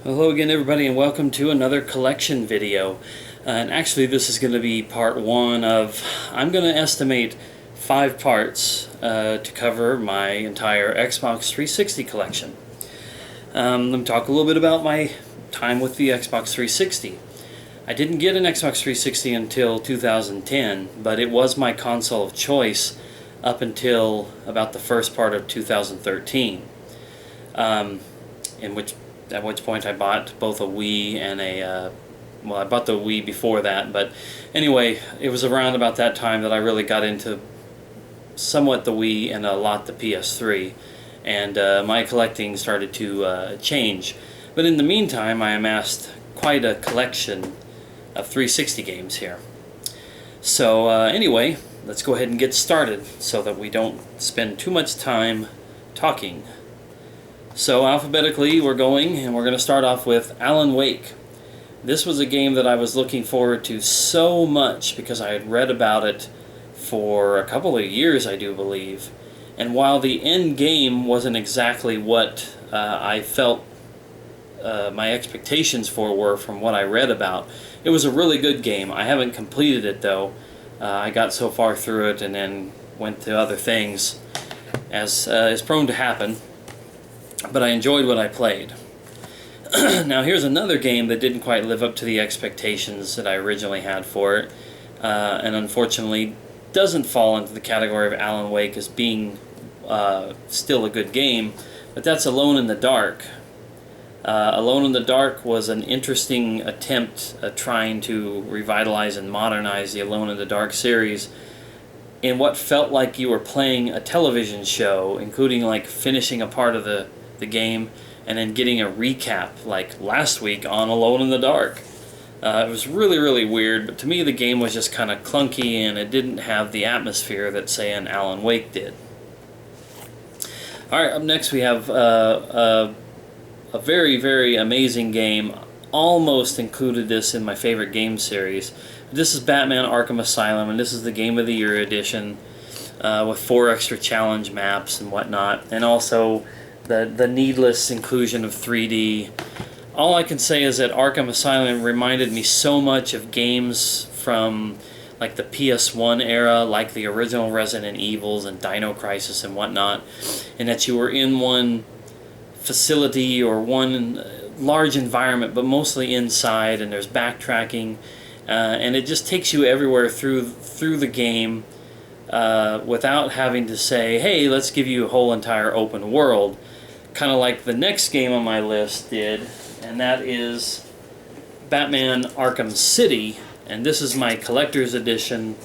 Hello again everybody, and welcome to another collection video. And actually this is going to be part one of, I'm going to estimate 5 parts to cover my entire Xbox 360 collection. Let me talk a little bit about my time with the Xbox 360. I didn't get an Xbox 360 until 2010, but it was my console of choice up until about the first part of 2013. At which point I bought both a Wii and well, I bought the Wii before that, but anyway, it was around about that time that I really got into somewhat the Wii and a lot the PS3, and my collecting started to change. But in the meantime, I amassed quite a collection of 360 games here. So anyway, let's go ahead and get started so that we don't spend too much time talking. So alphabetically we're going, and we're going to start off with Alan Wake. This was a game that I was looking forward to so much because I had read about it for a couple of years, I do believe. And while the end game wasn't exactly what I felt my expectations for were from what I read about, it was a really good game. I haven't completed it though. I got so far through it and then went to other things, as is prone to happen. But I enjoyed what I played. Now here's another game that didn't quite live up to the expectations that I originally had for it, and unfortunately doesn't fall into the category of Alan Wake as being still a good game, but that's Alone in the Dark. Alone in the Dark was an interesting attempt at trying to revitalize and modernize the Alone in the Dark series in what felt like you were playing a television show, including like finishing a part of the game and then getting a recap like last week on Alone in the Dark. It was really weird, but to me the game was just kind of clunky and it didn't have the atmosphere that say an Alan Wake did. Alright, up next we have a very amazing game. Almost included this in my favorite game series. This is Batman Arkham Asylum, and this is the Game of the Year edition with 4 extra challenge maps and whatnot, and also the needless inclusion of 3D. All I can say is that Arkham Asylum reminded me so much of games from like the PS1 era, like the original Resident Evils and Dino Crisis and whatnot, in that you were in one facility or one large environment, but mostly inside, and there's backtracking, and it just takes you everywhere through the game without having to say, hey, let's give you a whole entire open world, kind of like the next game on my list did, and that is Batman Arkham City. And this is my collector's edition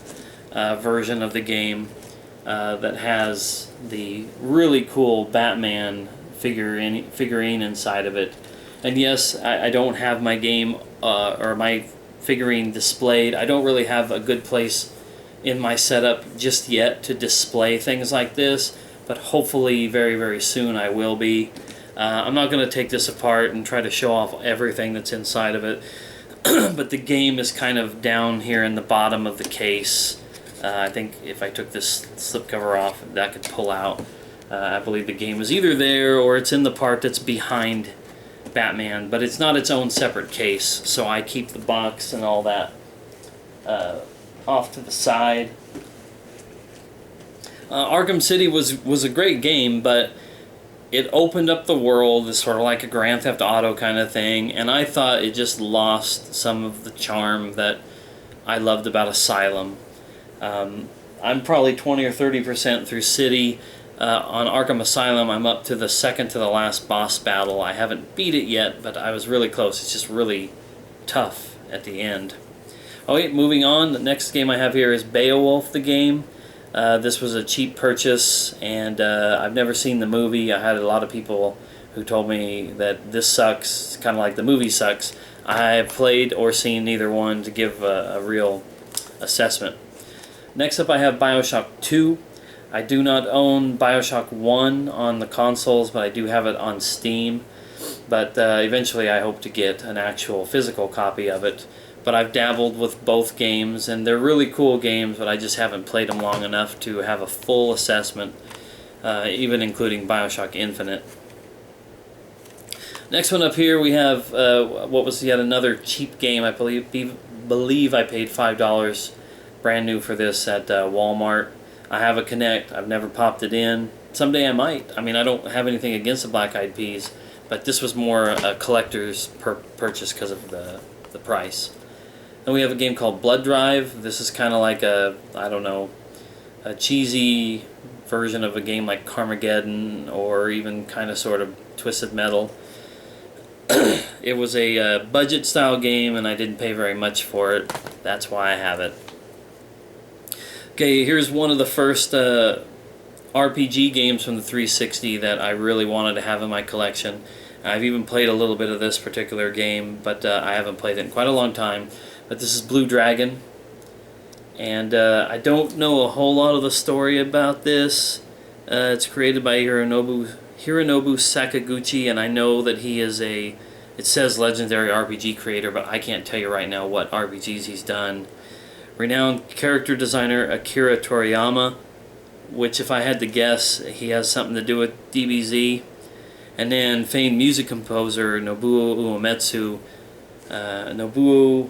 version of the game that has the really cool Batman figurine inside of it. And yes, I don't have my game or my figurine displayed. I don't really have a good place in my setup just yet to display things like this, but hopefully very soon I will be. I'm not going to take this apart and try to show off everything that's inside of it, but the game is kind of down here in the bottom of the case. I think if I took this slipcover off, that could pull out. I believe the game is either there or it's in the part that's behind Batman, but it's not its own separate case, so I keep the box and all that off to the side. Arkham City was a great game, but it opened up the world as sort of like a Grand Theft Auto kind of thing, and I thought it just lost some of the charm that I loved about Asylum. I'm probably 20 or 30% through City. On Arkham Asylum, I'm up to the second to the last boss battle. I haven't beat it yet, but I was really close. It's just really tough at the end. Okay, moving on. The next game I have here is Beowulf the game. This was a cheap purchase, and I've never seen the movie. I had a lot of people who told me that this sucks, kind of like the movie sucks. I have played or seen neither one to give a real assessment. Next up I have Bioshock II. I do not own Bioshock 1 on the consoles, but I do have it on Steam. But eventually I hope to get an actual physical copy of it. But I've dabbled with both games, and they're really cool games, but I just haven't played them long enough to have a full assessment, even including Bioshock Infinite. Next one up here we have what was yet another cheap game. I believe I paid $5 brand new for this at Walmart. I have a Kinect. I've never popped it in. Someday I might. I mean, I don't have anything against the Black Eyed Peas, but this was more a collector's purchase because of the price. Then we have a game called Blood Drive. This is kind of like a, I don't know, a cheesy version of a game like Carmageddon, or even kind of sort of Twisted Metal. It was a budget style game and I didn't pay very much for it. That's why I have it. Okay, here's one of the first RPG games from the 360 that I really wanted to have in my collection. I've even played a little bit of this particular game, but I haven't played it in quite a long time. But this is Blue Dragon. And I don't know a whole lot of the story about this. It's created by Hironobu Sakaguchi, and I know that he is it says legendary RPG creator, but I can't tell you right now what RPGs he's done. Renowned character designer Akira Toriyama, which if I had to guess, he has something to do with DBZ. And then famed music composer Nobuo Uematsu. Nobuo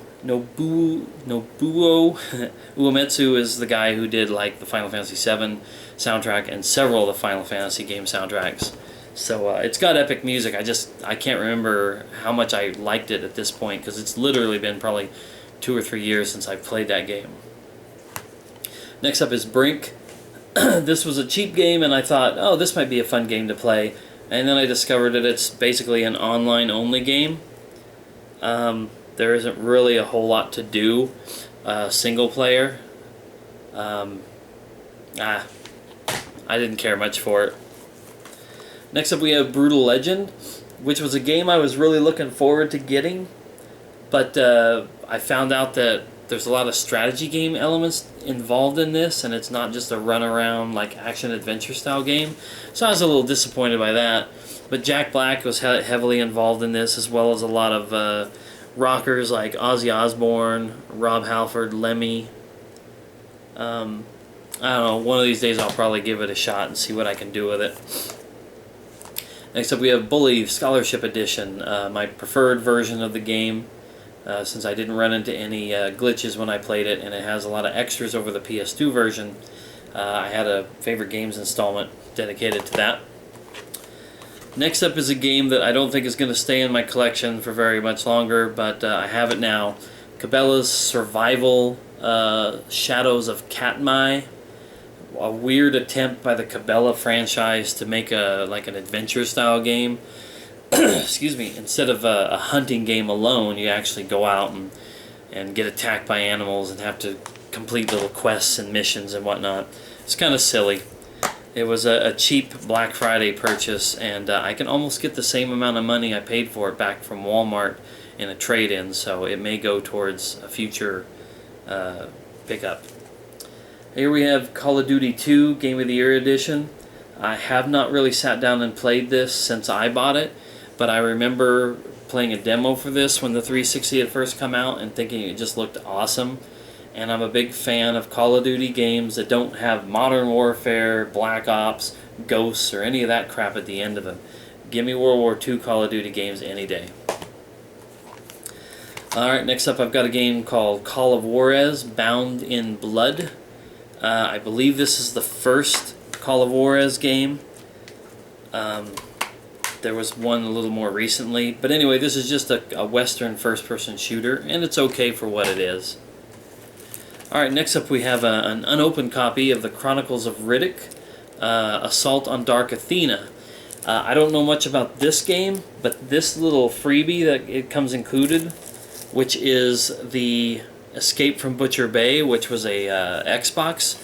Uematsu is the guy who did like the Final Fantasy VII soundtrack and several of the Final Fantasy game soundtracks. So it's got epic music. I can't remember how much I liked it at this point, because it's literally been probably 2 or 3 years since I've played that game. Next up is Brink. This was a cheap game and I thought, oh, this might be a fun game to play. And then I discovered that it's basically an online-only game. There isn't really a whole lot to do. Single player. I didn't care much for it. Next up we have Brutal Legend, which was a game I was really looking forward to getting. But I found out that there's a lot of strategy game elements involved in this, and it's not just a run-around like action-adventure style game. So I was a little disappointed by that. But Jack Black was heavily involved in this, as well as a lot of rockers like Ozzy Osbourne, Rob Halford, Lemmy. I don't know, one of these days I'll probably give it a shot and see what I can do with it. Next up we have Bully Scholarship Edition, my preferred version of the game, since I didn't run into any glitches when I played it, and it has a lot of extras over the PS2 version. I had a favorite games installment dedicated to that. Next up is a game that I don't think is going to stay in my collection for very much longer, but I have it now. Cabela's Survival Shadows of Katmai. A weird attempt by the Cabela franchise to make like an adventure style game. Excuse me. Instead of a hunting game alone, you actually go out and get attacked by animals and have to complete little quests and missions and whatnot. It's kind of silly. It was a cheap Black Friday purchase, and I can almost get the same amount of money I paid for it back from Walmart in a trade-in, so it may go towards a future pickup. Here we have Call of Duty 2 Game of the Year Edition. I have not really sat down and played this since I bought it, but I remember playing a demo for this when the 360 had first come out and thinking it just looked awesome. And I'm a big fan of Call of Duty games that don't have Modern Warfare, Black Ops, Ghosts, or any of that crap at the end of them. Give me World War II Call of Duty games any day. Alright, next up I've got a game called Call of Juarez, Bound in Blood. I believe this is the first Call of Juarez game. There was one a little more recently. But anyway, this is just a Western first-person shooter, and it's okay for what it is. Alright, next up we have an unopened copy of the Chronicles of Riddick, Assault on Dark Athena. I don't know much about this game, but this little freebie that it comes included, which is the Escape from Butcher Bay, which was a Xbox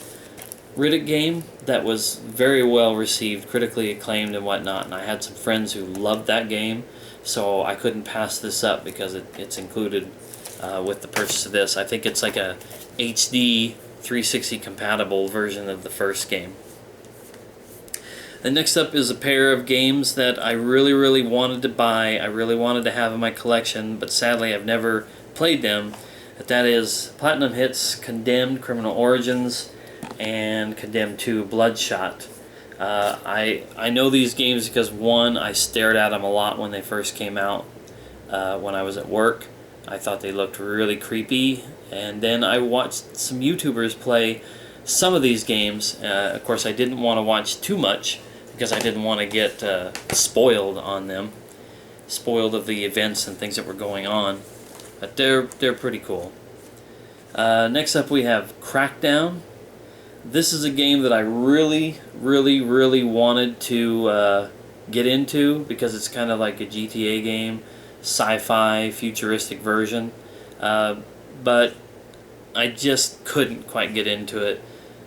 Riddick game that was very well received, critically acclaimed and whatnot, and I had some friends who loved that game, so I couldn't pass this up because it's included with the purchase of this. I think it's like a HD 360 compatible version of the first game. And next up is a pair of games that I really wanted to buy. I really wanted to have in my collection, but sadly I've never played them. That is Platinum Hits Condemned Criminal Origins and Condemned 2 Bloodshot. I know these games because, one, I stared at them a lot when they first came out when I was at work. I thought they looked really creepy, and then I watched some YouTubers play some of these games. Of course, I didn't want to watch too much because I didn't want to get spoiled on them, spoiled of the events and things that were going on. But they're pretty cool. Next up we have Crackdown. This is a game that I really wanted to get into because it's kind of like a GTA game, sci-fi, futuristic version. But I just couldn't quite get into it.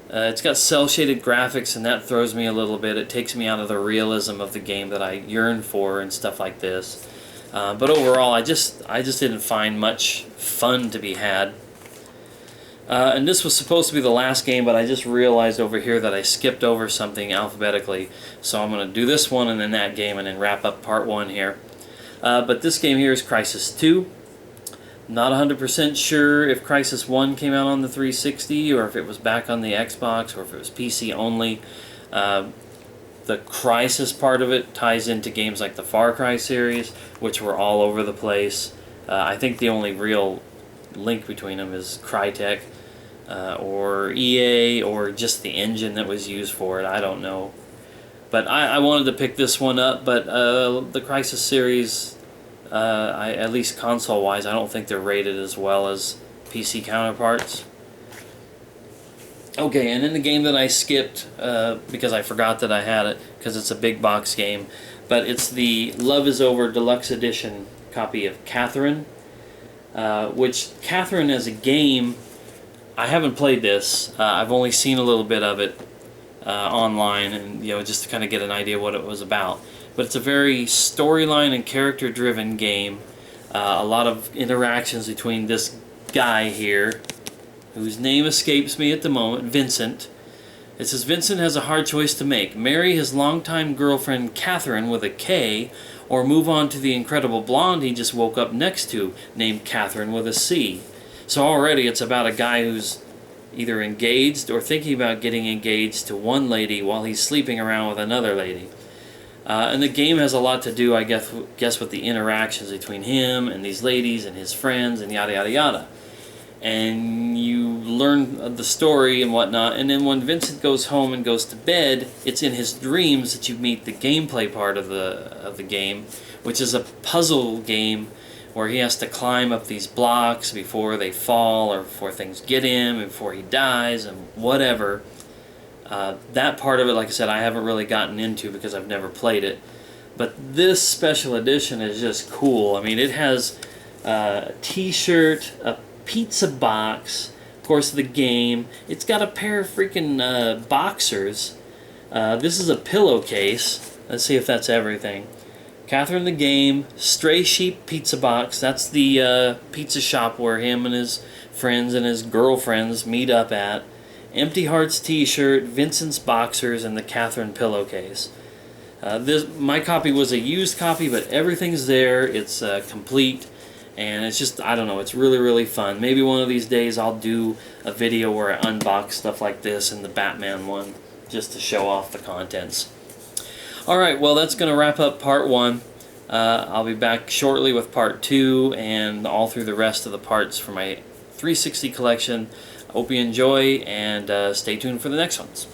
It's got cel-shaded graphics, and that throws me a little bit. It takes me out of the realism of the game that I yearn for and stuff like this. But overall, I just didn't find much fun to be had. And this was supposed to be the last game, but I just realized over here that I skipped over something alphabetically. So I'm going to do this one and then that game and then wrap up part 1 here. But this game here is Crysis 2. Not 100% sure if Crysis 1 came out on the 360 or if it was back on the Xbox or if it was PC only. The Crysis part of it ties into games like the Far Cry series, which were all over the place. I think the only real link between them is Crytek or EA or just the engine that was used for it. I don't know. But I wanted to pick this one up, but the Crysis series, at least console-wise, I don't think they're rated as well as PC counterparts. Okay, and in the game that I skipped, because I forgot that I had it, because it's a big box game, but it's the Love Is Over Deluxe Edition copy of Catherine, which Catherine as a game, I haven't played this. I've only seen a little bit of it online, and just to kind of get an idea what it was about. But it's a very storyline and character-driven game. A lot of interactions between this guy here, whose name escapes me at the moment, Vincent. It says Vincent has a hard choice to make: marry his longtime girlfriend Catherine with a K, or move on to the incredible blonde he just woke up next to, named Catherine with a C. So already it's about a guy who's either engaged or thinking about getting engaged to one lady while he's sleeping around with another lady. And the game has a lot to do, I guess, with the interactions between him and these ladies and his friends and yada yada yada. And you learn the story and whatnot, and then when Vincent goes home and goes to bed, it's in his dreams that you meet the gameplay part of the game, which is a puzzle game where he has to climb up these blocks before they fall or before things get him and before he dies and whatever. That part of it, like I said, I haven't really gotten into because I've never played it. But this special edition is just cool. I mean, it has a t-shirt, a pizza box, of course the game. It's got a pair of freaking boxers. This is a pillowcase. Let's see if that's everything. Catherine the game, Stray Sheep pizza box. That's the pizza shop where him and his friends and his girlfriends meet up at. Empty Hearts t-shirt, Vincent's boxers, and the Catherine pillowcase. My copy was a used copy, but everything's there. It's complete, and it's just, I don't know, it's really fun. Maybe one of these days I'll do a video where I unbox stuff like this and the Batman one, just to show off the contents. Alright, well, that's going to wrap up part 1. I'll be back shortly with part 2 and all through the rest of the parts for my 360 collection. Hope you enjoy, and stay tuned for the next ones.